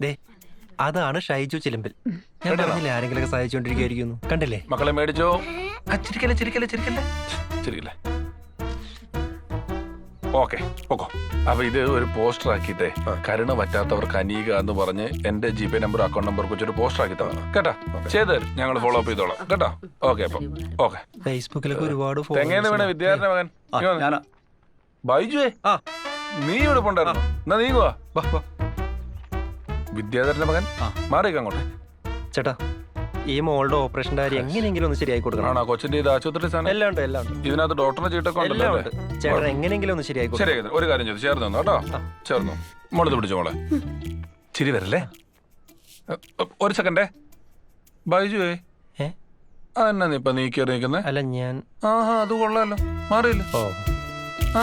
ദേ അതാണ് ഷൈജു ചിലമ്പിൽ. ഞാൻ പറഞ്ഞില്ലേ ആരെങ്കിലും സഹായിച്ചോണ്ടിരിക്കുന്നു. കണ്ടില്ലേ? മക്കളെ മേടിച്ചോ. ചിരിക്കല്ലേ ചിരിക്കല്ലേ ചിരിക്കല്ലേ ചിരിക്കല്ലേ. ഓക്കെ ഓക്കോ. അപ്പൊ ഇത് ഒരു പോസ്റ്റർ ആക്കിയിട്ടേ കരുണ പറ്റാത്തവർക്ക് അനീക എന്ന് പറഞ്ഞ് എന്റെ GPay നമ്പർ അക്കൗണ്ട് നമ്പർ വെച്ചൊരു പോസ്റ്റർ ആക്കി തരണം കേട്ടാ. ചെയ്തു തരും, ഞങ്ങൾ ഫോളോ അപ്പ് ചെയ്തോളാം കേട്ടോ. ഓക്കെ അപ്പൊ ഓക്കെ. ഫേസ്ബുക്കിലൊക്കെ ഒരുപാട് തെങ്ങേന്ന് വീണ വിദ്യാർത്ഥിയുടെ മകൻ ബൈജുവേ, നീ ഇവിടെ പോണ്ടായിരുന്നു. എന്നാ നീങ്ങുവാ. വിദ്യാധരന്റെ മകൻ മാറിയേക്ക് അങ്ങോട്ട്. ചേട്ടാ ഈ മോളുടെ ഓപ്പറേഷന്റെ കാര്യം എങ്ങനെയെങ്കിലും ഒന്ന് ശരിയായി കൊടുക്കണം. ആണോ കൊച്ചിന്റെ ഇത് ആശുപത്രി സാധനം എല്ലാം ഉണ്ട് എല്ലാം ഉണ്ട്. ഇതിനകത്ത് ഡോക്ടറിനെ ചീട്ടൊക്കെ ഉണ്ടല്ലോ. ചേട്ടൻ എങ്ങനെയെങ്കിലും ഒന്ന് ശരിയായി കൊടുക്കണം. ശരിയാക്കി ഒരു കാര്യം ചെയ്തു, ചേർന്ന് തന്നു കേട്ടോ. ചേർന്നു മോളത് പിടിച്ചു മോളെ. ചിരി വരല്ലേ. ഒരു സെക്കൻഡേ ബൈജുവേ, അതെന്നാ നീ ഇപ്പൊ നീ കയറി നിൽക്കുന്നേ? അല്ല ഞാൻ ആഹാ അത് കൊള്ളാലോ, മാറിയില്ല. ഓ ആ